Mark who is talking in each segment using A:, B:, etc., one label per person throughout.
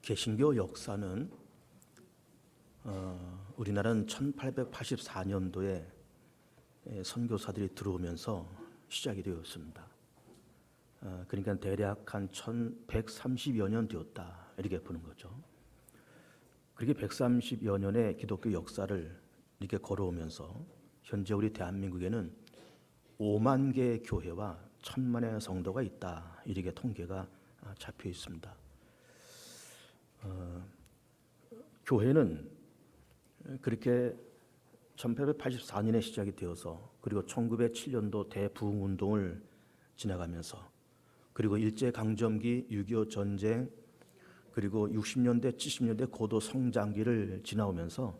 A: 개신교 역사는 우리나라는 1884년도에 선교사들이 들어오면서 시작이 되었습니다. 그러니까 대략 한 1130여 년 되었다 이렇게 보는 거죠. 그렇게 130여 년의 기독교 역사를 이렇게 걸어오면서 현재 우리 대한민국에는 5만 개의 교회와 1000만의 성도가 있다 이렇게 통계가 잡혀 있습니다. 교회는 그렇게 1884년에 시작이 되어서 그리고 1907년도 대부흥운동을 지나가면서 그리고 일제강점기, 6.25 전쟁 그리고 60년대, 70년대 고도 성장기를 지나오면서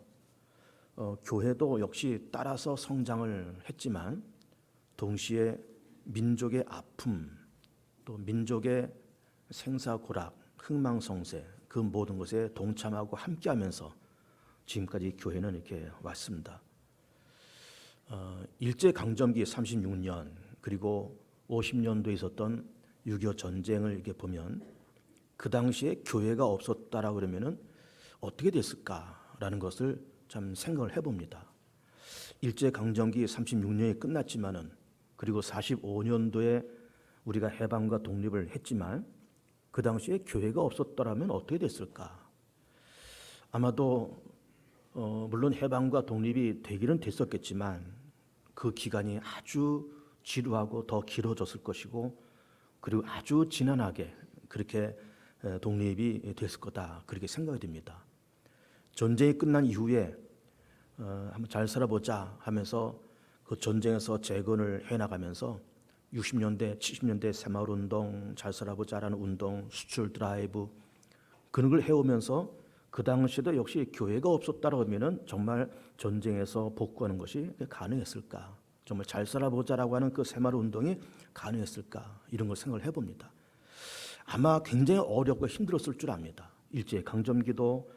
A: 교회도 역시 따라서 성장을 했지만 동시에 민족의 아픔 또 민족의 생사고락, 흥망성쇠 그 모든 것에 동참하고 함께하면서 지금까지 교회는 이렇게 왔습니다. 일제강점기 36년 그리고 50년도에 있었던 6.25 전쟁을 이렇게 보면 그 당시에 교회가 없었다라고 그러면은 어떻게 됐을까라는 것을 참 생각을 해봅니다. 일제강점기 36년이 끝났지만은 그리고 45년도에 우리가 해방과 독립을 했지만 그 당시에 교회가 없었더라면 어떻게 됐을까? 아마도 물론 해방과 독립이 되기는 됐었겠지만 그 기간이 아주 지루하고 더 길어졌을 것이고 그리고 아주 지난하게 그렇게 독립이 됐을 거다 그렇게 생각이 됩니다. 전쟁이 끝난 이후에 한번 잘 살아보자 하면서 그 전쟁에서 재건을 해나가면서 60년대, 70년대 새마을운동, 잘 살아보자라는 운동, 수출 드라이브 그런 걸 해오면서 그 당시에도 역시 교회가 없었다고 하면은 정말 전쟁에서 복구하는 것이 가능했을까? 정말 잘 살아보자라고 하는 그 새마을운동이 가능했을까? 이런 걸 생각을 해봅니다. 아마 굉장히 어렵고 힘들었을 줄 압니다. 일제강점기도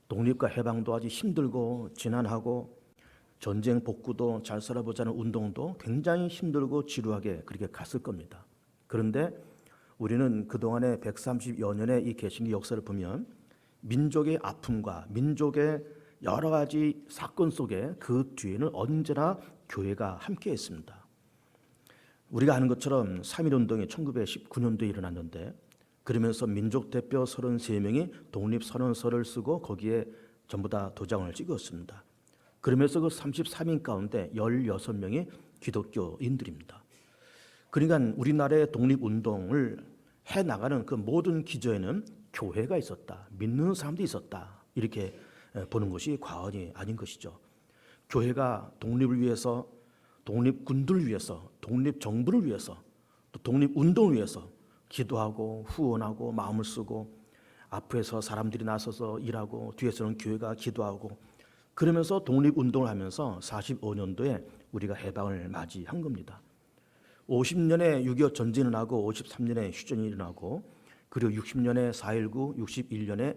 A: 독립과 해방도 아주 힘들고 지난하고 전쟁 복구도 잘 살아보자는 운동도 굉장히 힘들고 지루하게 그렇게 갔을 겁니다. 그런데 우리는 그동안의 130여 년의 이 개신교 역사를 보면 민족의 아픔과 민족의 여러 가지 사건 속에 그 뒤에는 언제나 교회가 함께 했습니다. 우리가 아는 것처럼 3.1운동이 1919년도에 일어났는데 그러면서 민족대표 33명이 독립선언서를 쓰고 거기에 전부 다 도장을 찍었습니다. 그러면서 그 33인 가운데 16명이 기독교인들입니다. 그러니까 우리나라의 독립운동을 해나가는 그 모든 기저에는 교회가 있었다. 믿는 사람들이 있었다. 이렇게 보는 것이 과언이 아닌 것이죠. 교회가 독립을 위해서, 독립군들을 위해서, 독립정부를 위해서, 또 독립운동을 위해서 기도하고 후원하고 마음을 쓰고 앞에서 사람들이 나서서 일하고 뒤에서는 교회가 기도하고 그러면서 독립운동을 하면서 45년도에 우리가 해방을 맞이한 겁니다. 50년에 6.25 전쟁이 일어나고 53년에 휴전이 일어나고 그리고 60년에 4.19, 61년에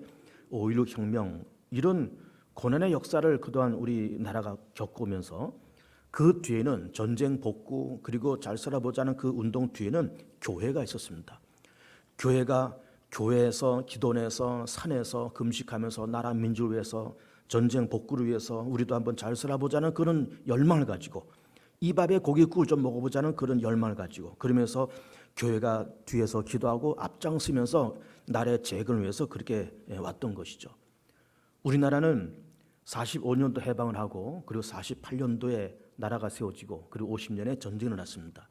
A: 5.16 혁명 이런 고난의 역사를 그동안 우리나라가 겪으면서 그 뒤에는 전쟁 복구 그리고 잘 살아보자는 그 운동 뒤에는 교회가 있었습니다. 교회가 교회에서 기도내서 산에서 금식하면서 나라 민족을 위해서 전쟁 복구를 위해서 우리도 한번 잘 살아보자는 그런 열망을 가지고 이 밥에 고깃국을 좀 먹어보자는 그런 열망을 가지고 그러면서 교회가 뒤에서 기도하고 앞장서면서 나라의 재건을 위해서 그렇게 왔던 것이죠. 우리나라는 45년도 해방을 하고 그리고 48년도에 나라가 세워지고 그리고 50년에 전쟁이 일어났습니다.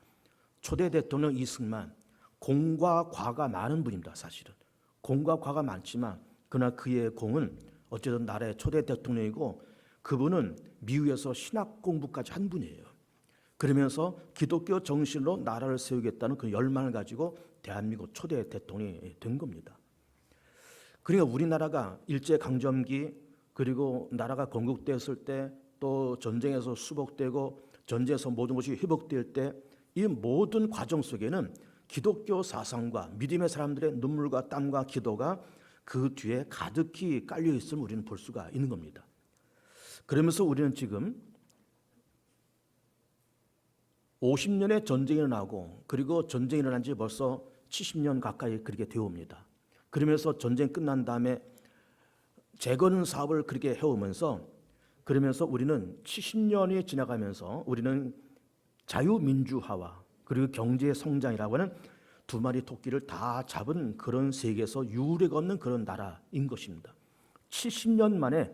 A: 초대 대통령 이승만 공과 과가 많은 분입니다. 사실은 공과 과가 많지만 그러나 그의 공은 어쨌든 나라의 초대 대통령이고 그분은 미국에서 신학 공부까지 한 분이에요. 그러면서 기독교 정신으로 나라를 세우겠다는 그 열망을 가지고 대한민국 초대 대통령이 된 겁니다. 그러니까 우리나라가 일제강점기 그리고 나라가 건국되었을 때 또 전쟁에서 수복되고 전쟁에서 모든 것이 회복될 때 이 모든 과정 속에는 기독교 사상과 믿음의 사람들의 눈물과 땀과 기도가 그 뒤에 가득히 깔려 있음을 우리는 볼 수가 있는 겁니다. 그러면서 우리는 지금 50년의 전쟁이 일어나고 그리고 전쟁이 일어난 지 벌써 70년 가까이 그렇게 되어옵니다. 그러면서 전쟁 끝난 다음에 재건 사업을 그렇게 해오면서 그러면서 우리는 70년이 지나가면서 우리는 자유민주화와 그리고 경제 성장이라고 하는 두 마리 토끼를 다 잡은 그런 세계에서 유례가 없는 그런 나라인 것입니다. 70년 만에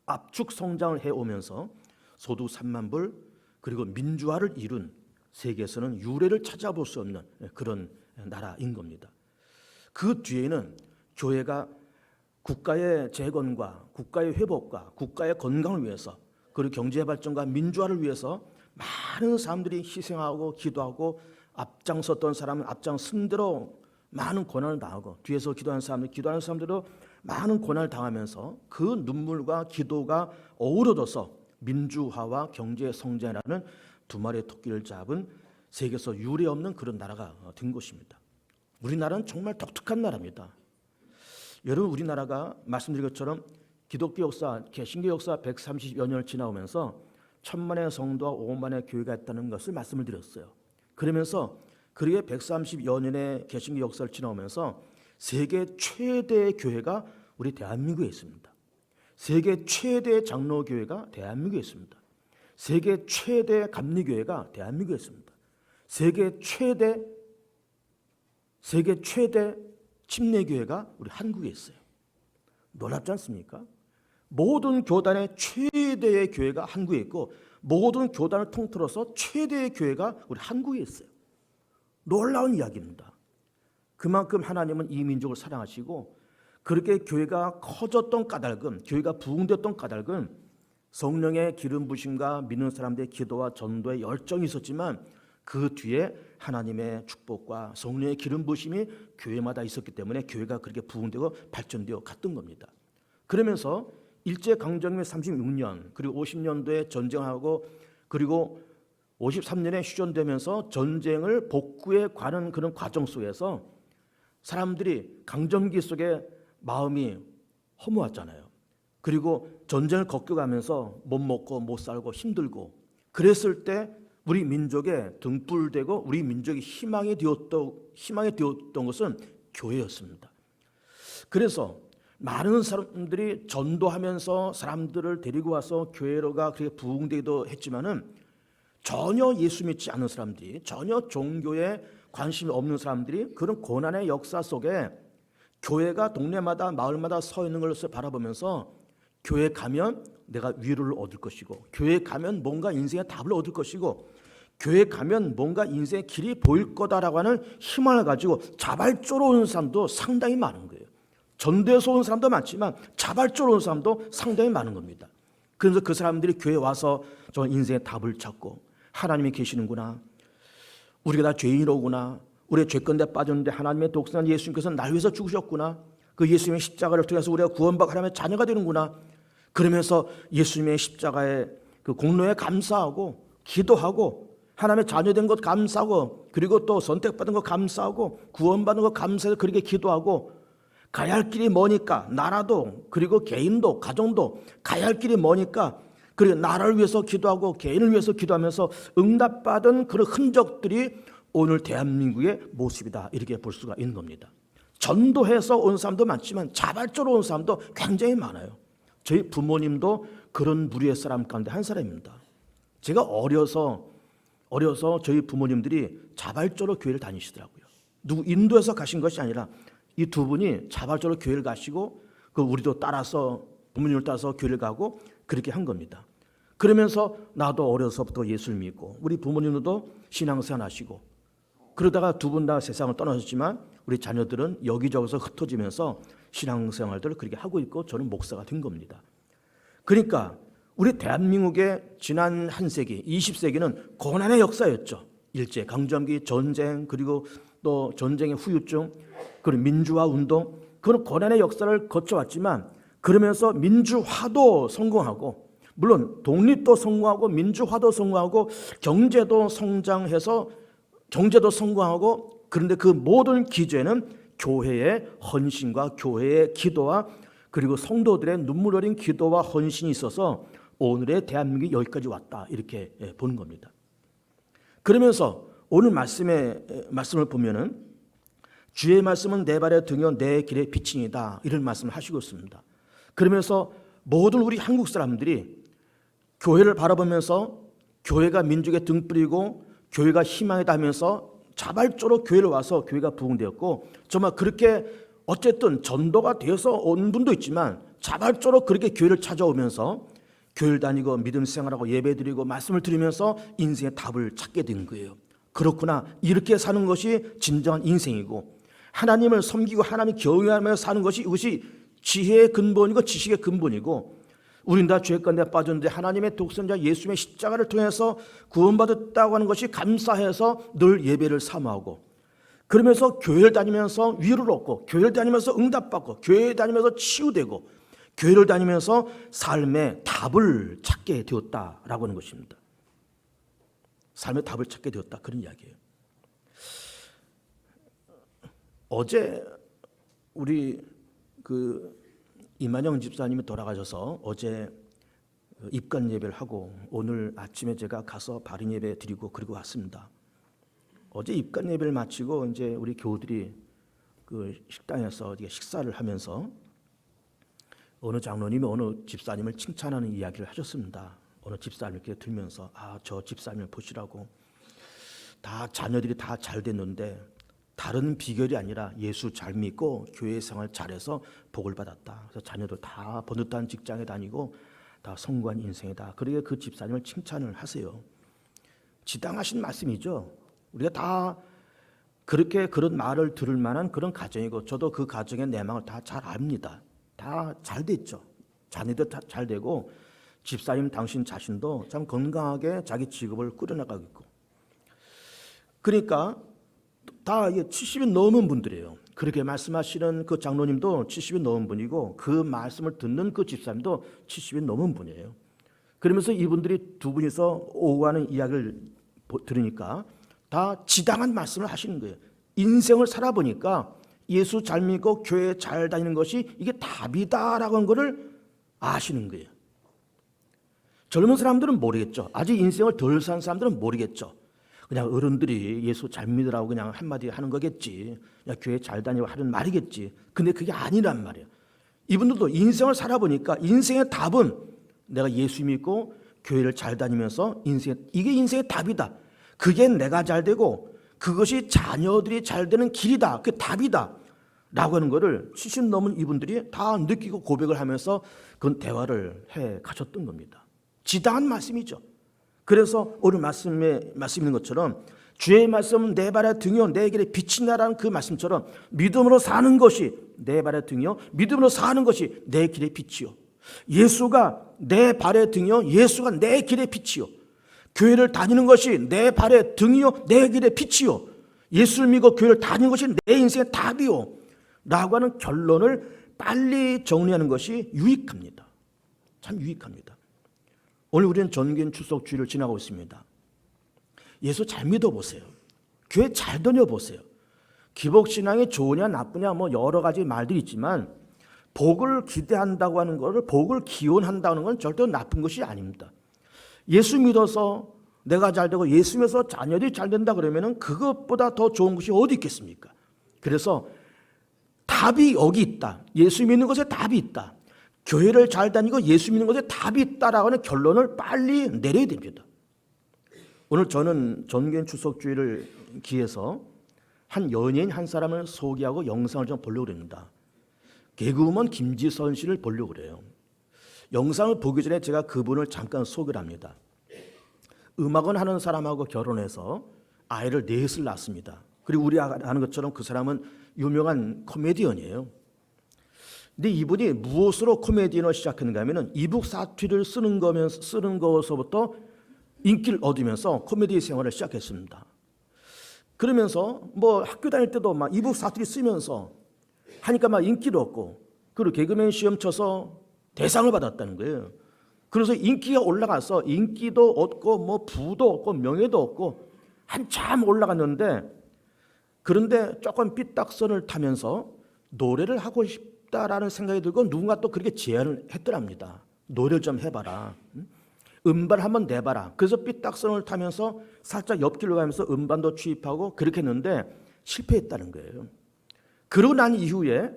A: 압축 성장을 해오면서 소득 3만 불 그리고 민주화를 이룬 세계에서는 유례를 찾아볼 수 없는 그런 나라인 겁니다. 그 뒤에는 교회가 국가의 재건과 국가의 회복과 국가의 건강을 위해서 그리고 경제 발전과 민주화를 위해서 많은 사람들이 희생하고 기도하고 앞장섰던 사람은 앞장선 대로 많은 고난을 당하고 뒤에서 기도하는 사람들도 많은 고난을 당하면서 그 눈물과 기도가 어우러져서 민주화와 경제 성장이라는 두 마리의 토끼를 잡은 세계에서 유례 없는 그런 나라가 된 것입니다. 우리나라는 정말 독특한 나라입니다. 여러분, 우리나라가 말씀드린 것처럼 기독교 역사, 개신교 역사 130여 년을 지나오면서 1000만의 성도와 5만의 교회가 있다는 것을 말씀을 드렸어요. 그러면서 그의 130여 년의 개신교 역사를 지나오면서 세계 최대의 교회가 우리 대한민국에 있습니다. 세계 최대의 장로교회가 대한민국에 있습니다. 세계 최대 감리교회가 대한민국에 있습니다. 세계 최대 침례교회가 우리 한국에 있어요. 놀랍지 않습니까? 모든 교단의 최대의 교회가 한국에 있고 모든 교단을 통틀어서 최대의 교회가 우리 한국에 있어요. 놀라운 이야기입니다. 그만큼 하나님은 이 민족을 사랑하시고 그렇게 교회가 커졌던 까닭은, 교회가 부흥됐던 까닭은 성령의 기름 부심과 믿는 사람들의 기도와 전도에 열정이 있었지만 그 뒤에 하나님의 축복과 성령의 기름 부심이 교회마다 있었기 때문에 교회가 그렇게 부흥되고 발전되어 갔던 겁니다. 그러면서 일제강점기 36년 그리고 50년도에 전쟁하고 그리고 53년에 휴전되면서 전쟁을 복구해 가는 그런 과정 속에서 사람들이 강점기 속에 마음이 허무했잖아요. 그리고 전쟁을 겪어가면서 못 먹고 못 살고 힘들고 그랬을 때 우리 민족의 등불되고 우리 민족의 희망이 되었던 것은 교회였습니다. 그래서 많은 사람들이 전도하면서 사람들을 데리고 와서 교회로가 그렇게 부흥되기도 했지만은 전혀 예수 믿지 않는 사람들이, 전혀 종교에 관심이 없는 사람들이 그런 고난의 역사 속에 교회가 동네마다 마을마다 서 있는 것을 바라보면서 교회 가면 내가 위로를 얻을 것이고 교회 가면 뭔가 인생의 답을 얻을 것이고 교회 가면 뭔가 인생의 길이 보일 거다라고 하는 희망을 가지고 자발적으로 오는 사람도 상당히 많은 거예요. 전도에서 온 사람도 많지만 자발적으로 온 사람도 상당히 많은 겁니다. 그래서 그 사람들이 교회에 와서 저 인생의 답을 찾고 하나님이 계시는구나, 우리가 다 죄인이로구나, 우리의 죄건에 빠졌는데 하나님의 독생자 예수님께서 날 위해서 죽으셨구나, 그 예수님의 십자가를 통해서 우리가 구원받고 하나님의 자녀가 되는구나, 그러면서 예수님의 십자가의 그 공로에 감사하고 기도하고 하나님의 자녀된 것 감사하고 그리고 또 선택받은 것 감사하고 구원받은 것 감사해서 그렇게 기도하고 가야 할 길이 머니까 나라도 그리고 개인도 가정도 가야 할 길이 머니까 그리고 나라를 위해서 기도하고 개인을 위해서 기도하면서 응답받은 그런 흔적들이 오늘 대한민국의 모습이다, 이렇게 볼 수가 있는 겁니다. 전도해서 온 사람도 많지만 자발적으로 온 사람도 굉장히 많아요. 저희 부모님도 그런 무리의 사람 가운데 한 사람입니다. 제가 어려서 저희 부모님들이 자발적으로 교회를 다니시더라고요. 누구 인도에서 가신 것이 아니라 이 두 분이 자발적으로 교회를 가시고 그 우리도 따라서 부모님을 따라서 교회를 가고 그렇게 한 겁니다. 그러면서 나도 어려서부터 예수를 믿고 우리 부모님도 신앙생활 하시고 그러다가 두 분 다 세상을 떠나셨지만 우리 자녀들은 여기저기서 흩어지면서 신앙생활들을 그렇게 하고 있고 저는 목사가 된 겁니다. 그러니까 우리 대한민국의 지난 한 세기, 20세기는 고난의 역사였죠. 일제 강점기, 전쟁, 그리고 또 전쟁의 후유증, 그리고 민주화 운동, 그런 고난의 역사를 거쳐왔지만 그러면서 민주화도 성공하고 물론 독립도 성공하고 민주화도 성공하고 경제도 성장해서 경제도 성공하고 그런데 그 모든 기죄는 교회의 헌신과 교회의 기도와 그리고 성도들의 눈물 어린 기도와 헌신이 있어서 오늘의 대한민국이 여기까지 왔다, 이렇게 보는 겁니다. 그러면서 오늘 말씀을 보면은 주의 말씀은 내 발의 등이요 내 길의 빛이니다. 이런 말씀을 하시고 있습니다. 그러면서 모든 우리 한국 사람들이 교회를 바라보면서 교회가 민족의 등불이고 교회가 희망이다 하면서 자발적으로 교회를 와서 교회가 부흥되었고, 정말 그렇게 어쨌든 전도가 되어서 온 분도 있지만 자발적으로 그렇게 교회를 찾아오면서 교회를 다니고 믿음 생활하고 예배드리고 말씀을 들으면서 인생의 답을 찾게 된 거예요. 그렇구나, 이렇게 사는 것이 진정한 인생이고, 하나님을 섬기고 하나님 경외하며 사는 것이, 이것이 지혜의 근본이고 지식의 근본이고, 우린 다 죄 가운데 빠졌는데 하나님의 독생자 예수님의 십자가를 통해서 구원받았다고 하는 것이 감사해서 늘 예배를 사모하고, 그러면서 교회를 다니면서 위로를 얻고, 교회를 다니면서 응답받고, 교회를 다니면서 치유되고, 교회를 다니면서 삶의 답을 찾게 되었다라고 하는 것입니다. 삶의 답을 찾게 되었다, 그런 이야기예요. 어제 우리 이만영 집사님이 돌아가셔서 어제 입관 예배를 하고 오늘 아침에 제가 가서 발인 예배 드리고 그리고 왔습니다. 어제 입관 예배를 마치고 이제 우리 교우들이 그 식당에서 식사를 하면서 어느 장로님이 어느 집사님을 칭찬하는 이야기를 하셨습니다. 어느 집사님 이렇게 들면서 저 집사님을 보시라고, 다 자녀들이 다 잘 됐는데 다른 비결이 아니라 예수 잘 믿고 교회 생활 잘해서 복을 받았다. 그래서 자녀들 다 번듯한 직장에 다니고 다 성공한 인생이다. 그러게 그 집사님을 칭찬을 하세요. 지당하신 말씀이죠. 우리가 다 그렇게 그런 말을 들을 만한 그런 가정이고, 저도 그 가정의 내막을 다 잘 압니다. 다 잘 됐죠. 자녀들 다 잘 되고, 집사님 당신 자신도 참 건강하게 자기 직업을 꾸려나가고 있고, 그러니까 다 70이 넘은 분들이에요. 그렇게 말씀하시는 그 장로님도 70이 넘은 분이고, 그 말씀을 듣는 그 집사님도 70이 넘은 분이에요. 그러면서 이분들이 두 분이서 오고 가는 이야기를 들으니까 다 지당한 말씀을 하시는 거예요. 인생을 살아보니까 예수 잘 믿고 교회 잘 다니는 것이 이게 답이다라고 하는 것을 아시는 거예요. 젊은 사람들은 모르겠죠. 아직 인생을 덜 산 사람들은 모르겠죠. 그냥 어른들이 예수 잘 믿으라고 그냥 한마디 하는 거겠지. 그냥 교회 잘 다니고 하는 말이겠지. 근데 그게 아니란 말이에요. 이분들도 인생을 살아보니까 인생의 답은 내가 예수 믿고 교회를 잘 다니면서 이게 인생의 답이다. 그게 내가 잘 되고 그것이 자녀들이 잘 되는 길이다. 그게 답이다. 라고 하는 것을 70 넘은 이분들이 다 느끼고 고백을 하면서 그런 대화를 해 가셨던 겁니다. 지당한 말씀이죠. 그래서 오늘 말씀 있는 것처럼 주의 말씀은 내 발의 등이요 내 길의 빛이냐라는 그 말씀처럼 믿음으로 사는 것이 내 발의 등이요 믿음으로 사는 것이 내 길의 빛이요, 예수가 내 발의 등이요 예수가 내 길의 빛이요, 교회를 다니는 것이 내 발의 등이요 내 길의 빛이요, 예수를 믿고 교회를 다니는 것이 내 인생의 답이요 라고 하는 결론을 빨리 정리하는 것이 유익합니다. 참 유익합니다. 오늘 우리는 전개인 추석 주일을 지나고 있습니다. 예수 잘 믿어보세요. 교회 잘 다녀보세요. 기복신앙이 좋으냐 나쁘냐 여러 가지 말들이 있지만 복을 기대한다고 하는 것을, 복을 기원한다는 건 절대 나쁜 것이 아닙니다. 예수 믿어서 내가 잘 되고 예수 믿어서 자녀들이 잘 된다 그러면 그것보다 더 좋은 것이 어디 있겠습니까? 그래서 답이 여기 있다. 예수 믿는 것에 답이 있다. 교회를 잘 다니고 예수 믿는 것에 답이 있다라고 하는 결론을 빨리 내려야 됩니다. 오늘 저는 전개인 추석주일을 기해서 한 연예인 한 사람을 소개하고 영상을 좀 보려고 합니다. 개그우먼 김지선 씨를 보려고 그래요. 영상을 보기 전에 제가 그분을 잠깐 소개를 합니다. 음악원 하는 사람하고 결혼해서 아이를 넷을 낳았습니다. 그리고 우리가 아는 것처럼 그 사람은 유명한 코미디언이에요. 근데 이분이 무엇으로 코미디언을 시작했는가 하면은 이북 사투리를 쓰는 것서부터 인기를 얻으면서 코미디 생활을 시작했습니다. 그러면서 학교 다닐 때도 막 이북 사투리 쓰면서 하니까 막 인기를 얻고, 그리고 개그맨 시험 쳐서 대상을 받았다는 거예요. 그래서 인기가 올라가서 인기도 얻고 부도 얻고 명예도 얻고 한참 올라갔는데, 그런데 조금 삐딱선을 타면서 노래를 하고 싶다라는 생각이 들고 누군가 또 그렇게 제안을 했더랍니다. 노래를 좀 해봐라. 음반 한번 내봐라. 그래서 삐딱선을 타면서 살짝 옆길로 가면서 음반도 취입하고 그렇게 했는데 실패했다는 거예요. 그러고 난 이후에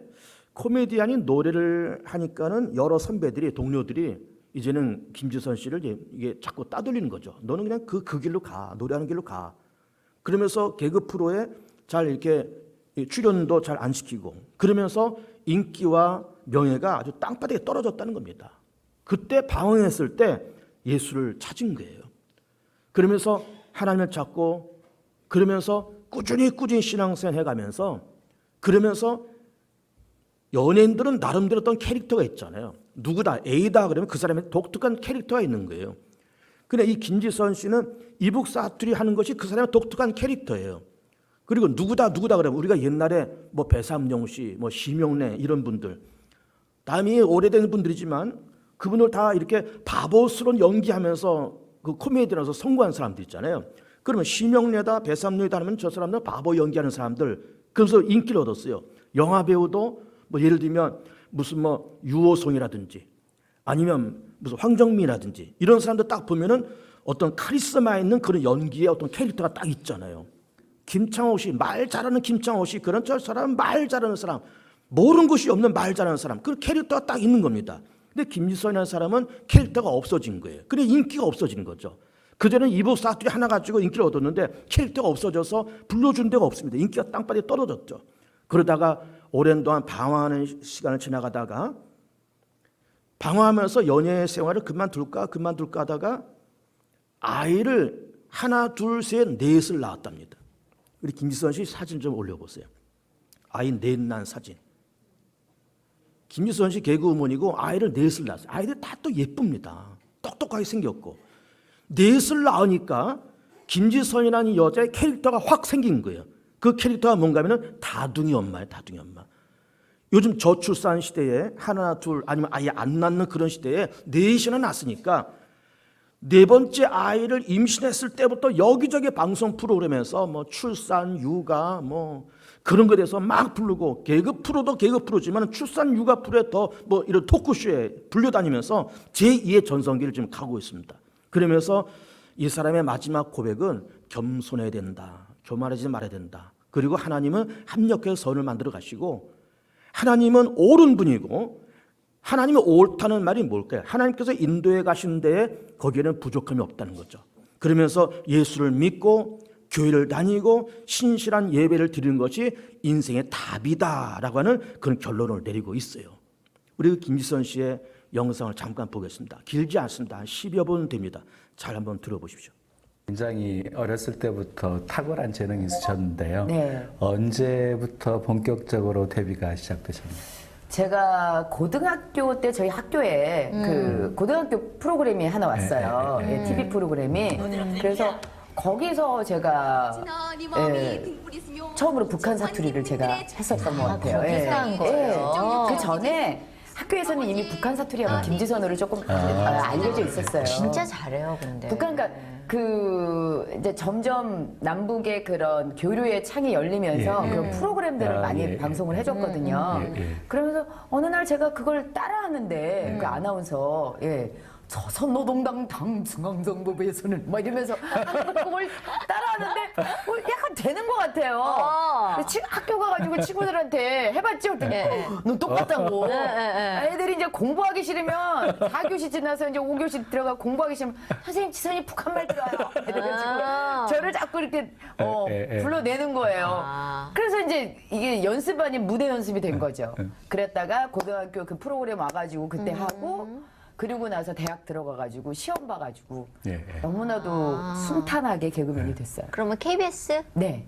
A: 코미디언이 노래를 하니까는 여러 선배들이 동료들이 이제는 김지선 씨를 이게 자꾸 따돌리는 거죠. 너는 그냥 그 길로 가. 노래하는 길로 가. 그러면서 개그 프로에 잘 이렇게 출연도 잘 안 시키고 그러면서 인기와 명예가 아주 땅바닥에 떨어졌다는 겁니다. 그때 방황했을 때 예수를 찾은 거예요. 그러면서 하나님을 찾고 그러면서 꾸준히 신앙생활 해가면서 그러면서 연예인들은 나름대로 어떤 캐릭터가 있잖아요. 누구다 A다 그러면 그 사람의 독특한 캐릭터가 있는 거예요. 근데 이 김지선 씨는 이북 사투리 하는 것이 그 사람의 독특한 캐릭터예요. 그리고 누구다 그러면 우리가 옛날에 뭐 배삼용 씨, 뭐 심영래 이런 분들 남이 오래된 분들이지만 그분들 다 이렇게 바보스러운 연기하면서 그 코미디라서 성공한 사람들 있잖아요. 그러면 심영래다 배삼용이다 하면 저 사람들 바보 연기하는 사람들 그래서 인기를 얻었어요. 영화 배우도 뭐 예를 들면 무슨 뭐 유호송이라든지 아니면 무슨 황정민이라든지 이런 사람들 딱 보면은 어떤 카리스마 있는 그런 연기의 어떤 캐릭터가 딱 있잖아요. 김창호 씨, 말 잘하는 김창호 씨, 그런 저 사람 말 잘하는 사람, 모르는 것이 없는 말 잘하는 사람, 그 캐릭터가 딱 있는 겁니다. 근데 김지선이라는 사람은 캐릭터가 없어진 거예요. 그래 인기가 없어지는 거죠. 그전에는 이북 사투리 하나 가지고 인기를 얻었는데 캐릭터가 없어져서 불러준 데가 없습니다. 인기가 땅바닥에 떨어졌죠. 그러다가 오랜 동안 방황하는 시간을 지나가다가 방황하면서 연예 생활을 그만둘까 하다가 아이를 하나, 둘, 셋, 넷을 낳았답니다. 우리 김지선 씨 사진 좀 올려보세요. 아이 넷 낳은 사진. 김지선 씨 개그우먼이고 아이를 넷을 낳았어요. 아이들 다 또 예쁩니다. 똑똑하게 생겼고. 넷을 낳으니까 김지선이라는 여자의 캐릭터가 확 생긴 거예요. 그 캐릭터가 뭔가 하면은 다둥이 엄마예요. 다둥이 엄마. 요즘 저출산 시대에 하나, 둘 아니면 아예 안 낳는 그런 시대에 넷이나 낳았으니까 네 번째 아이를 임신했을 때부터 여기저기 방송 프로그램에서 뭐 출산, 육아 뭐 그런 거에 대해서 막 부르고 개그 프로도 개그 프로지만 출산, 육아 프로에 더 뭐 이런 토크쇼에 불려다니면서 제2의 전성기를 지금 가고 있습니다. 그러면서 이 사람의 마지막 고백은 겸손해야 된다. 교만하지 말아야 된다. 그리고 하나님은 합력해서 선을 만들어 가시고 하나님은 옳은 분이고 하나님이 옳다는 말이 뭘까요? 하나님께서 인도해 가신 데에 거기에는 부족함이 없다는 거죠. 그러면서 예수를 믿고 교회를 다니고 신실한 예배를 드리는 것이 인생의 답이다라고 하는 그런 결론을 내리고 있어요. 우리 김지선 씨의 영상을 잠깐 보겠습니다. 길지 않습니다. 한 10여 분 됩니다. 잘 한번 들어보십시오.
B: 굉장히 어렸을 때부터 탁월한 재능이 있으셨는데요.
C: 네.
B: 언제부터 본격적으로 데뷔가 시작되셨나요?
C: 제가 고등학교 때 저희 학교에 그 고등학교 프로그램이 하나 왔어요. 예, TV 프로그램이. 그래서 거기서 제가 처음으로 북한 사투리를 제가 했었던 것 같아요.
D: 거기서 한 거예요?
C: 그 전에 학교에서는 이미 북한 사투리하고 김지선으로 조금 알려져 있었어요.
D: 진짜 잘해요, 근데.
C: 북한, 그러니까 이제 점점 남북의 그런 교류의 창이 열리면서 그런 프로그램들을 많이 방송을 해줬거든요. 그러면서 어느 날 제가 그걸 따라하는데 그 아나운서, 조선노동당 당중앙정부에서는 막 이러면서 그걸 따라하는데 약간 되는 것 같아요. 학교 가가지고 친구들한테 해봤지? 그랬더니 너 똑같다고. 애들이 이제 공부하기 싫으면 4교시 지나서 이제 5교시 들어가 공부하기 싫으면 선생님 지선이 북한말 들어요. 이래가지고 저를 자꾸 이렇게 불러내는 거예요. 그래서 이제 이게 연습 아닌 무대 연습이 된 거죠. 그랬다가 고등학교 그 프로그램 와가지고 그때 하고 그리고 나서 대학 들어가가지고 시험 봐가지고 너무나도 순탄하게 개그맨이 됐어요.
D: 그러면 KBS?
C: 네.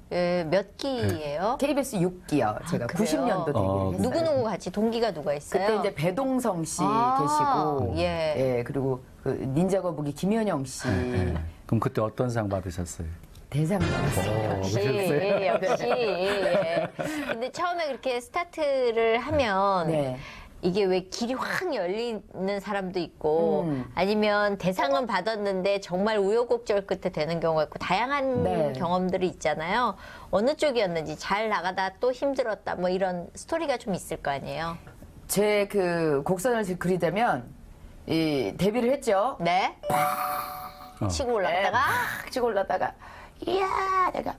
D: 몇 기예요?
C: KBS 6기요. 제가
D: 그래요?
C: 90년도 데뷔를 했어요.
D: 누구누구 같이 동기가 누가 있어요?
C: 그때 이제 배동성 씨 계시고,
D: 예.
C: 그리고 그 닌자 거북이 김현영 씨
B: 그럼 그때 어떤 상 받으셨어요?
C: 대상 받았어요.
D: 역시, 역시. 예. 근데 처음에 그렇게 스타트를 하면
C: 네.
D: 이게 왜 길이 확 열리는 사람도 있고 아니면 대상은 받았는데 정말 우여곡절 끝에 되는 경우가 있고 다양한 경험들이 있잖아요. 어느 쪽이었는지 잘 나가다 또 힘들었다 뭐 이런 스토리가 좀 있을 거 아니에요.
C: 제 그 곡선을 그리자면 이 데뷔를 했죠.
D: 네. 치고 올라갔다가
C: 치고 올라다가 이야 내가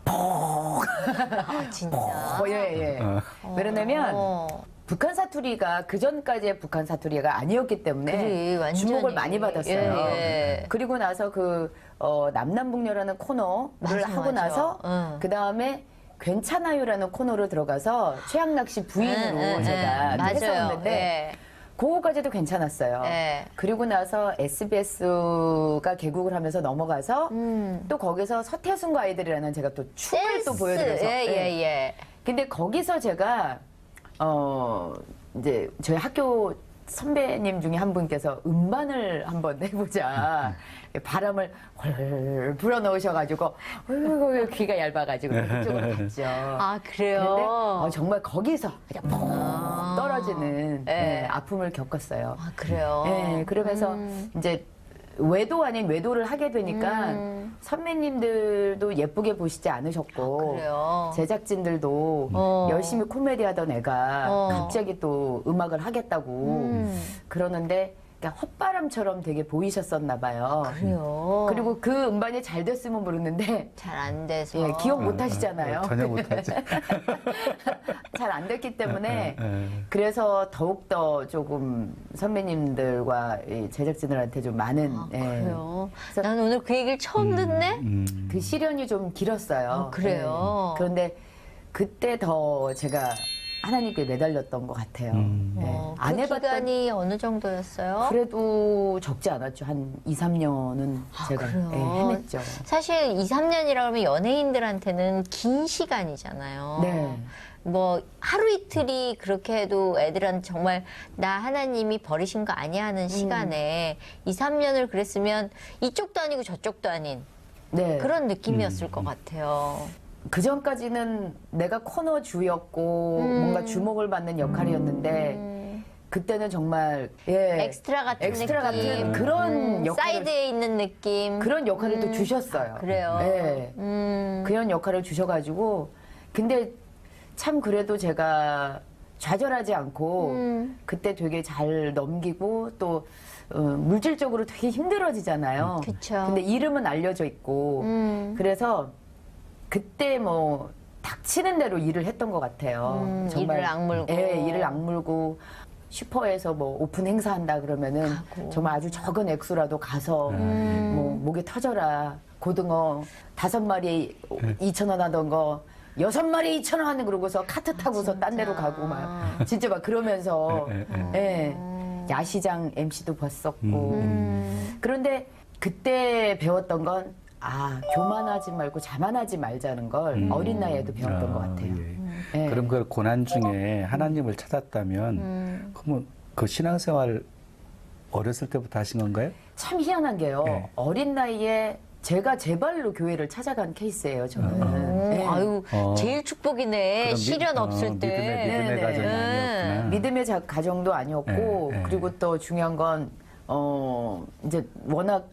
D: 아, 진짜.
C: 예. 왜냐면 북한 사투리가 그 전까지의 북한 사투리가 아니었기 때문에
D: 그래, 완전히.
C: 주목을 많이 받았어요.
D: 예.
C: 그리고 나서 그 남남북녀라는 코너를
D: 맞아,
C: 하고
D: 맞아.
C: 나서
D: 응.
C: 그 다음에 괜찮아요라는 코너로 들어가서 최양락 씨 부인으로 제가
D: 맞아요.
C: 했었는데
D: 예.
C: 그거까지도 괜찮았어요.
D: 예.
C: 그리고 나서 SBS가 개국을 하면서 넘어가서 또 거기서 서태순과 아이들이라는 제가 또 춤을 또 보여드려서
D: 예.
C: 근데 거기서 제가 이제 저희 학교 선배님 중에 한 분께서 음반을 한번 해보자. 바람을 헐 불어넣으셔가지고 어이구 귀가 얇아가지고 그쪽으로 갔죠.
D: 아, 그래요?
C: 근데 정말 거기서 그냥 폭 떨어지는
D: 예.
C: 아픔을 겪었어요.
D: 아, 그래요?
C: 예, 그러면서 이제 외도 아닌 외도를 하게 되니까 선배님들도 예쁘게 보시지 않으셨고
D: 아, 그래요?
C: 제작진들도 열심히 코미디 하던 애가 갑자기 또 음악을 하겠다고 그러는데 그러니까 헛바람처럼 되게 보이셨었나 봐요.
D: 그래요?
C: 그리고 그 음반이 잘 됐으면 모르는데
D: 잘 안 돼서.
C: 예, 기억 못 하시잖아요.
B: 전혀 못하지.
C: 잘 안 됐기 때문에 그래서 더욱더 조금 선배님들과 이 제작진들한테 좀 많은
D: 아,
C: 예,
D: 그래요?
C: 그래서
D: 난 오늘 그 얘기를 처음 듣네?
C: 그 시련이 좀 길었어요.
D: 아, 그래요?
C: 예. 그런데 그때 더 제가 하나님께 매달렸던 것 같아요. 예. 안
D: 그
C: 해봤던
D: 기간이 어느 정도였어요?
C: 그래도 적지 않았죠. 한 2, 3년은 제가
D: 그래요?
C: 예, 헤맸죠.
D: 사실 2, 3년이라 그러면 연예인들한테는 긴 시간이잖아요.
C: 네.
D: 뭐 하루 이틀이 그렇게 해도 애들한테 정말 나 하나님이 버리신 거 아니야 하는 시간에 2, 3년을 그랬으면 이쪽도 아니고 저쪽도 아닌
C: 네.
D: 그런 느낌이었을 것 같아요.
C: 그 전까지는 내가 코너 주였고 뭔가 주목을 받는 역할이었는데 그때는 정말 예,
D: 엑스트라 같은
C: 엑스트라
D: 느낌.
C: 같은 그런 역할을
D: 사이드에 있는 느낌.
C: 그런 역할을 또 주셨어요.
D: 그래요?
C: 예. 그런 역할을 주셔가지고 근데 참 그래도 제가 좌절하지 않고 그때 되게 잘 넘기고 또 물질적으로 되게 힘들어지잖아요.
D: 그쵸.
C: 근데 이름은 알려져 있고 그래서 그때 뭐 닥치는 대로 일을 했던 것 같아요.
D: 이를 악물고.
C: 예, 이를 악물고 슈퍼에서 뭐 오픈 행사한다 그러면은
D: 가고.
C: 정말 아주 적은 액수라도 가서 뭐 목에 터져라 고등어 5마리 2,000원 하던 거 6마리 2,000원 하는 그러고서 카트 타고서 딴 데로 가고 막 진짜 막 그러면서 예, 야시장 MC도 봤었고 그런데 그때 배웠던 건 교만하지 말고 자만하지 말자는 걸 어린 나이에도 배웠던 것 같아요.
B: 예.
C: 예.
B: 그럼 그 고난 중에 하나님을 찾았다면 그러면 그 신앙생활 어렸을 때부터 하신 건가요?
C: 참 희한한 게요.
B: 네.
C: 어린 나이에 제가 제 발로 교회를 찾아간 케이스예요, 저는. 예.
D: 아유, 제일 축복이네.
B: 그럼
D: 시련 없을 때.
B: 믿음의
C: 네네.
B: 가정이 아니었구나.
C: 믿음의 가정도 아니었고,
B: 네, 네.
C: 그리고 또 중요한 건, 이제 워낙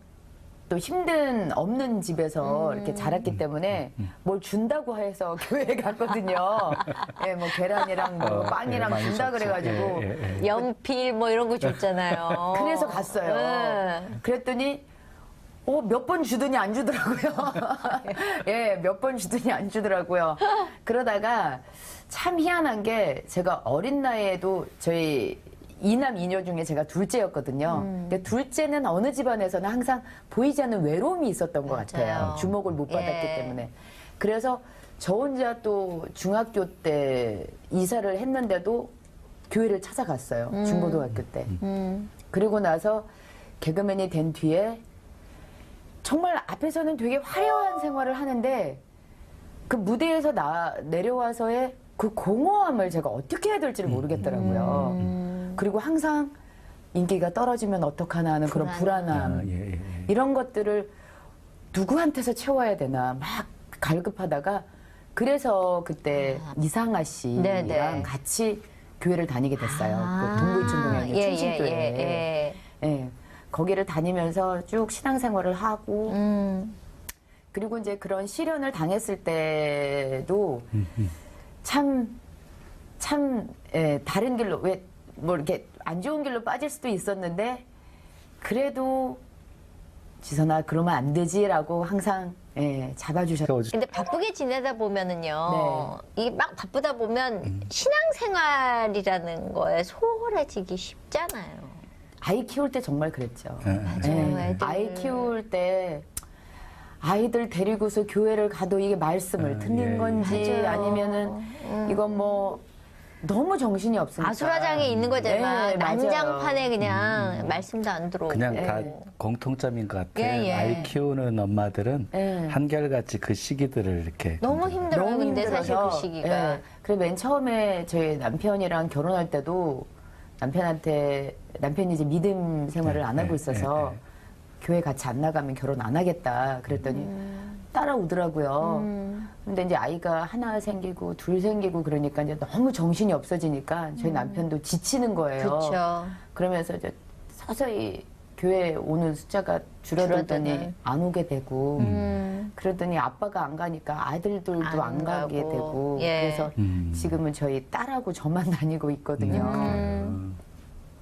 C: 또 힘든 없는 집에서 이렇게 자랐기 때문에 뭘 준다고 해서 교회에 갔거든요. 예, 뭐 계란이랑 뭐 빵이랑
B: 많이
C: 준다
B: 줬죠.
C: 그래가지고.
B: 예, 예.
D: 연필 뭐 이런 거 줬잖아요.
C: 그래서 갔어요.
D: 네.
C: 그랬더니 몇 번 주더니 안 주더라고요. 예, 몇 번 주더니 안 주더라고요. 그러다가 참 희한한 게 제가 어린 나이에도 저희 이남 이녀 중에 제가 둘째였거든요. 근데 둘째는 어느 집안에서는 항상 보이지 않는 외로움이 있었던 것 같아요.
D: 맞아요.
C: 주목을 못 받았기
D: 예.
C: 때문에. 그래서 저 혼자 또 중학교 때 이사를 했는데도 교회를 찾아갔어요. 중고등학교 때. 그리고 나서 개그맨이 된 뒤에 정말 앞에서는 되게 화려한 생활을 하는데 그 무대에서 내려와서의 그 공허함을 제가 어떻게 해야 될지를 모르겠더라고요. 그리고 항상 인기가 떨어지면 어떡하나 하는 그런 불안함.
B: 예, 예.
C: 이런 것들을 누구한테서 채워야 되나 막 갈급하다가 그래서 그때 이상아 씨랑
D: 네네.
C: 같이 교회를 다니게 됐어요. 그 동부이촌동에 있는 충신교회. 예. 거기를 다니면서 쭉 신앙생활을 하고 그리고 이제 그런 시련을 당했을 때도 참 다른 길로 뭐 이렇게 안 좋은 길로 빠질 수도 있었는데 그래도 지선아 그러면 안 되지라고 항상 예, 잡아주셨어요.
D: 근데 바쁘게 지내다 보면은요,
C: 네.
D: 이게 막 바쁘다 보면 신앙생활이라는 거에 소홀해지기 쉽잖아요.
C: 아이 키울 때 정말 그랬죠.
D: 맞아요, 애들.
C: 아이 키울 때 아이들 데리고서 교회를 가도 이게 말씀을 듣는
B: 예,
C: 건지
D: 맞아요.
C: 아니면은 이건 뭐 너무 정신이 없으니까.
D: 아수라장에 있는 거잖아요.
C: 네, 맞아요.
D: 난장판에 그냥 말씀도 안 들어오고.
B: 그냥
C: 예.
B: 다 공통점인 것 같아요.
D: 예, 예.
B: 아이 키우는 엄마들은
C: 예.
B: 한결같이 그 시기들을 이렇게
D: 너무 힘들어요.
C: 너무
D: 근데 사실 그
C: 힘들어서.
D: 시기가.
C: 예. 그래서 맨 처음에 저희 남편이랑 결혼할 때도 남편이 이제 믿음 생활을 안 하고 있어서 교회 같이 안 나가면 결혼 안 하겠다 그랬더니 따라오더라고요. 근데 이제 아이가 하나 생기고 둘 생기고 그러니까 이제 너무 정신이 없어지니까 저희 남편도 지치는 거예요.
D: 그렇죠.
C: 그러면서 이제 서서히 교회 오는 숫자가 줄어들더니
D: 줄어드는.
C: 안 오게 되고 그러더니 아빠가 안 가니까 아들들도 안 가게
D: 가고.
C: 되고
D: 예.
C: 그래서 지금은 저희 딸하고 저만 다니고 있거든요.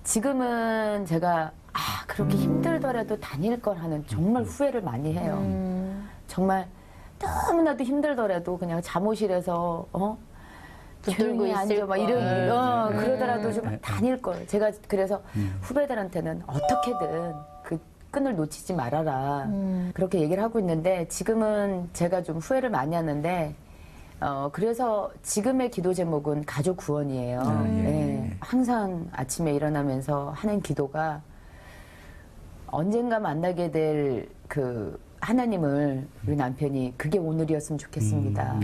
C: 지금은 제가 그렇게 힘들더라도 다닐 걸 하는 정말 후회를 많이 해요. 정말 너무나도 힘들더라도 그냥 잠옷실에서
D: 붙들고
C: 조용히
D: 있을
C: 앉아 막
D: 걸.
C: 그러더라도 좀 다닐 걸. 제가 그래서 후배들한테는 어떻게든 그 끈을 놓치지 말아라. 그렇게 얘기를 하고 있는데 지금은 제가 좀 후회를 많이 하는데 그래서 지금의 기도 제목은 가족 구원이에요. 예. 항상 아침에 일어나면서 하는 기도가 언젠가 만나게 될 그 하나님을 우리 남편이 그게 오늘이었으면 좋겠습니다.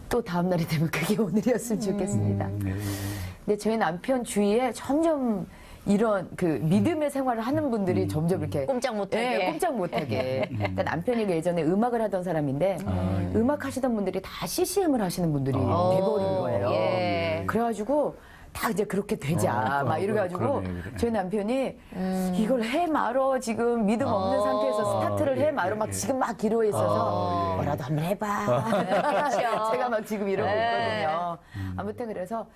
C: 또 다음 날이 되면 그게 오늘이었으면 좋겠습니다. 근데 저희 남편 주위에 점점 이런 그 믿음의 생활을 하는 분들이 점점 이렇게
D: 꼼짝 못하게.
C: 예, 꼼짝 못하게. 그러니까 남편이 예전에 음악을 하던 사람인데 음악 하시던 분들이 다 CCM을 하시는 분들이 돼버린 거예요.
D: 예.
C: 그래가지고 다 이제 그렇게 되자 막 이래가지고
B: 그러네, 그러네.
C: 저희 남편이 이걸 해 말어 지금 믿음 없는 상태에서 스타트를 해 말어 막 지금 막 기로에 있어서 뭐라도 한번 해봐.
D: 그렇죠.
C: 제가 막 지금 이러고
D: 네.
C: 있거든요. 아무튼 그래서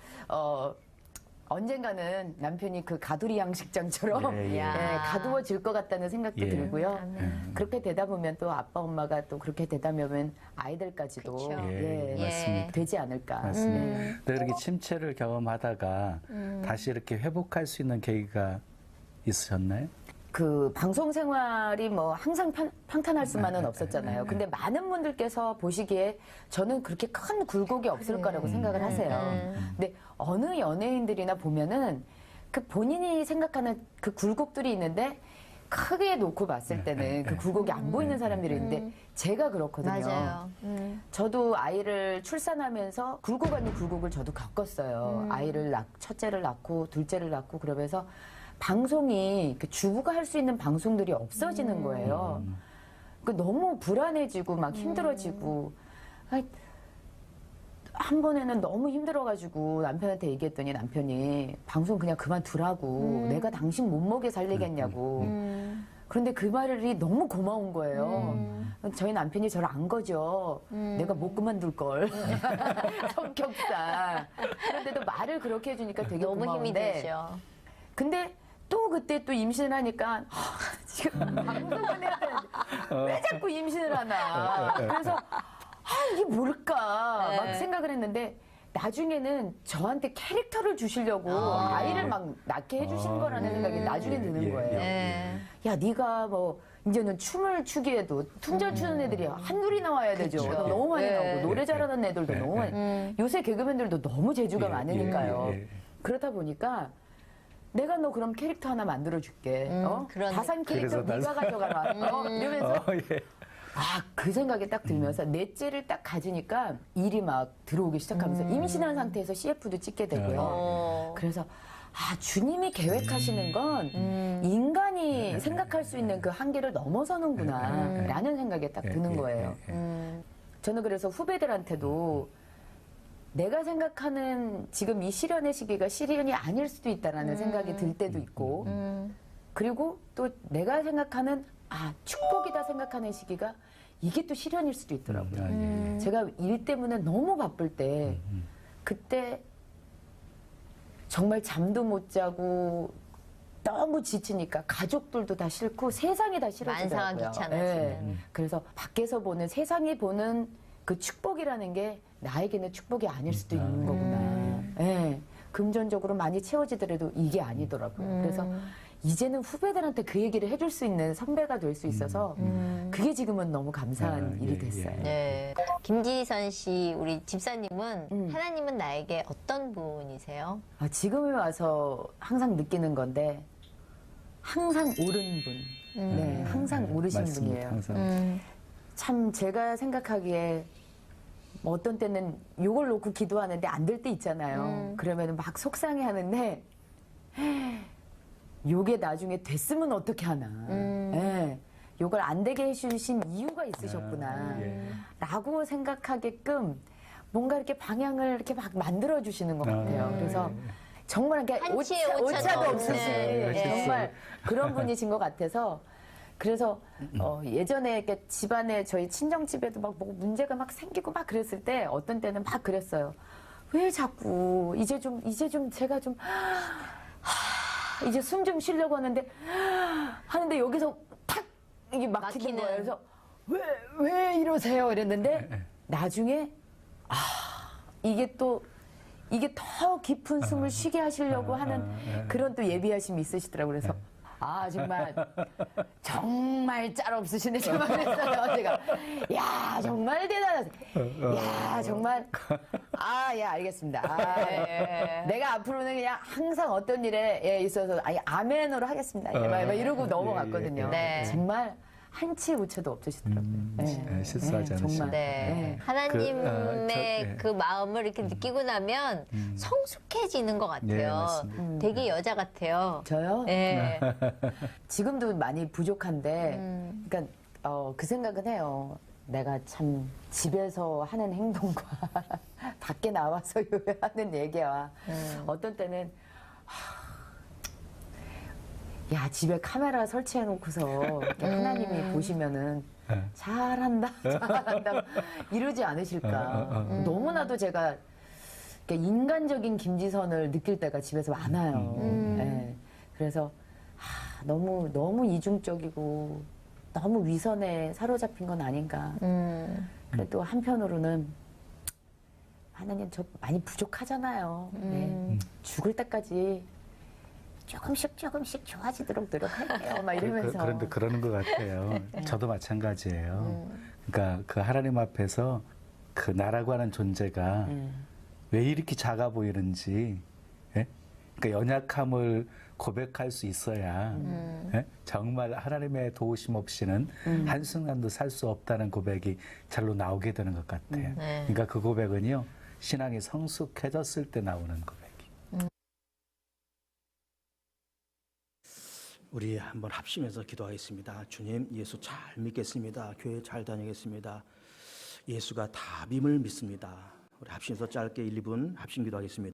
C: 언젠가는 남편이 그 가두리 양식장처럼
B: 예, 예.
C: 예, 가두어질 것 같다는 생각도
B: 예.
C: 들고요. 그렇게 되다 보면 또 아빠 엄마가 또 그렇게 되다 보면 아이들까지도
D: 그쵸.
B: 예,
C: 예,
B: 맞습니다.
C: 되지 않을까.
B: 맞습니다.
C: 네.
B: 근데 그렇게 침체를 경험하다가 다시 이렇게 회복할 수 있는 계기가 있으셨나요?
C: 그 방송 생활이 뭐 항상 평탄할 수만은 없었잖아요. 근데 많은 분들께서 보시기에 저는 그렇게 큰 굴곡이 없을 거라고 생각을 하세요. 근데 어느 연예인들이나 보면은 그 본인이 생각하는 그 굴곡들이 있는데 크게 놓고 봤을 때는 그 굴곡이 안 보이는 사람들이 있는데 제가 그렇거든요.
D: 맞아요.
C: 저도 아이를 출산하면서 굴곡 아닌 굴곡을 저도 겪었어요. 아이를 첫째를 낳고 둘째를 낳고 그러면서 방송이 그 주부가 할 수 있는 방송들이 없어지는 거예요. 그 너무 불안해지고 막 힘들어지고 한 번에는 너무 힘들어가지고 남편한테 얘기했더니 남편이 방송 그냥 그만두라고 내가 당신 못 먹여 살리겠냐고. 그런데 그 말이 너무 고마운 거예요. 저희 남편이 저를 안 거죠. 내가 못 그만둘 걸. 성격상. 그런데도 말을 그렇게 해주니까 되게
D: 너무 힘이
C: 고마운데.
D: 되죠.
C: 근데 또 그때 또 임신을 하니까 지금 방송을 해야 되는데 왜 자꾸 임신을 하나. 그래서 이게 뭘까 막 생각을 했는데 나중에는 저한테 캐릭터를 주시려고 아이를 막 낳게 해주신 거라는 생각이 나중에 드는 거예요.
D: 네.
C: 야, 네가 뭐 이제는 춤을 추기에도 퉁잘 추는 애들이 한둘이 나와야 되죠. 너무 많이 나오고 노래 잘하는 애들도 너무 많이. 요새 개그맨들도 너무 재주가 많으니까요. 그러다 보니까 내가 너 그럼 캐릭터 하나 만들어줄게.
D: 그런
C: 다산 캐릭터
B: 그래서
C: 네가 가져가라. 이러면서
B: 예.
C: 그 생각이 딱 들면서 넷째를 딱 가지니까 일이 막 들어오기 시작하면서 임신한 상태에서 CF도 찍게 되고요. 그래서 주님이 계획하시는 건 인간이 생각할 수 있는 그 한계를 넘어서는구나 라는 생각이 딱 드는 거예요. 저는 그래서 후배들한테도 내가 생각하는 지금 이 시련의 시기가 시련이 아닐 수도 있다라는 생각이 들 때도 있고 그리고 또 내가 생각하는 축복이다 생각하는 시기가 이게 또 시련일 수도 있더라고요. 제가 일 때문에 너무 바쁠 때 그때 정말 잠도 못 자고 너무 지치니까 가족들도 다 싫고 세상이 다 싫어지더라고요.
D: 만사가 귀찮아지는.
C: 그래서 밖에서 보는 세상이 보는 그 축복이라는 게 나에게는 축복이 아닐 수도 있는 거구나. 예. 금전적으로 많이 채워지더라도 이게 아니더라고요. 그래서 이제는 후배들한테 그 얘기를 해줄 수 있는 선배가 될 수 있어서 그게 지금은 너무 감사한 일이 됐어요.
D: 네. 김지선 씨, 우리 집사님은 하나님은 나에게 어떤 분이세요?
C: 지금에 와서 항상 느끼는 건데 항상 옳은 분. 네, 항상 옳으신
B: 맞습니다.
C: 분이에요.
B: 항상.
C: 참 제가 생각하기에 뭐 어떤 때는 욕을 놓고 기도하는데 안 될 때 있잖아요. 그러면 막 속상해 하는데 욕에 나중에 됐으면 어떻게 하나. 예, 욕을 안 되게 해주신 이유가 있으셨구나. 라고 생각하게끔 뭔가 이렇게 방향을 이렇게 막 만들어주시는 것 같아요. 그래서 정말 이렇게
D: 한치의 오차도
C: 오차도 없으신
D: 없는.
C: 정말 그런 분이신 것 같아서 그래서 예전에 이렇게 집안에 저희 친정집에도 막 뭐 문제가 막 생기고 막 그랬을 때 어떤 때는 막 그랬어요. 왜 자꾸 이제 좀 제가 좀 이제 숨 좀 쉬려고 하는데 여기서 탁 이게 막히는 거예요. 그래서 왜 이러세요? 이랬는데 나중에 이게 더 깊은 숨을 쉬게 하시려고 하는 그런 또 예비하심이 있으시더라고요. 그래서 정말 짤 없으시네. 정말 그랬어요. 제가 야 정말 대단하세요. 야 정말 예 알겠습니다. 내가 앞으로는 그냥 항상 어떤 일에 있어서 아멘으로 하겠습니다. 막 이러고 넘어갔거든요.
D: 네.
C: 정말 한치 오차도 없으시더라고요.
B: 실수하지 않으시고.
C: 정말.
D: 네. 하나님의 그 마음을 이렇게 느끼고 나면 성숙해지는 것 같아요.
B: 네, 맞습니다.
D: 되게 여자 같아요.
C: 저요?
D: 네.
C: 지금도 많이 부족한데, 그러니까 그 생각은 해요. 내가 참 집에서 하는 행동과 밖에 나와서 하는 얘기와 어떤 때는 야 집에 카메라 설치해 놓고서 이렇게 하나님이 보시면은 잘한다 이러지 않으실까. 너무나도 제가 이렇게 인간적인 김지선을 느낄 때가 집에서 많아요. 예. 그래서 너무 이중적이고 너무 위선에 사로잡힌 건 아닌가. 그래도 한편으로는 하나님 저 많이 부족하잖아요. 네. 죽을 때까지 조금씩 좋아지도록 노력할게요. 막 이러면서.
B: 그런데 그러는 것 같아요. 저도 마찬가지예요. 그러니까 그 하나님 앞에서 그 나라고 하는 존재가 왜 이렇게 작아 보이는지, 예? 그러니까 연약함을 고백할 수 있어야 예? 정말 하나님의 도우심 없이는 한순간도 살 수 없다는 고백이 잘로 나오게 되는 것 같아요. 그러니까 그 고백은요, 신앙이 성숙해졌을 때 나오는 고백이.
A: 우리 한번 합심해서 기도하겠습니다. 주님, 예수 잘 믿겠습니다. 교회 잘 다니겠습니다. 예수가 답임을 믿습니다. 우리 합심해서 짧게 1, 2분 합심 기도하겠습니다.